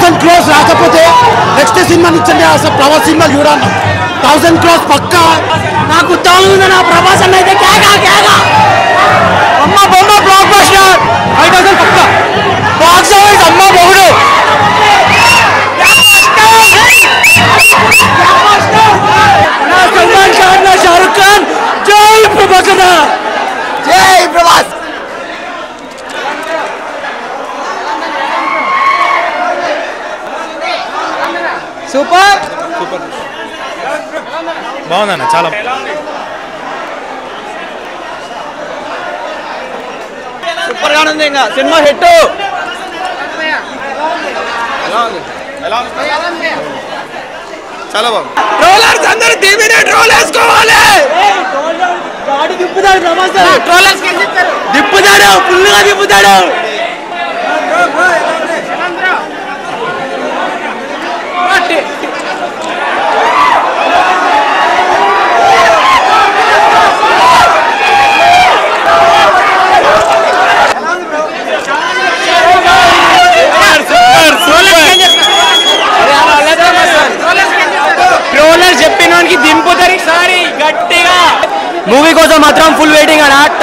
1000 crores రాకపోతే next cinema ఇచ్చండి అసలు Prabhas cinema చూడాలి 1000 crores పక్కా నాకు ఉత్తమం ఉంది నా ప్రభాస్ అన్న అయితే కేగా అమ్మ బొమ్మ బ్లాక్ బస్టర్ 5000 పక్కా బాక్స్ ఆఫీస్ అమ్మ బొగుడు సల్మాన్ ఖాన్ నా షారుఖ్ ఖాన్ జై ప్రభాస్ జై ప్రభాస్ సూపర్ సూపర్ బాగుందన్న చాలా సూపర్ గా ఉంది ఇంకా సినిమా హిట్ చాలా బాగుంది ట్రోలర్స్ అందరూ టీవీనే ట్రోల్ వేసుకోవాలి గాడి దిప్పుతాడు ప్రభాస్ ట్రోలర్స్ దిప్పుతాడు ఫుల్గా దిప్పుతాడు ట్రోలర్ చెప్పినోనికి దింపుతారు ఈసారి గట్టిగా మూవీ కోసం మాత్రం ఫుల్ వెయిటింగ్ అన్న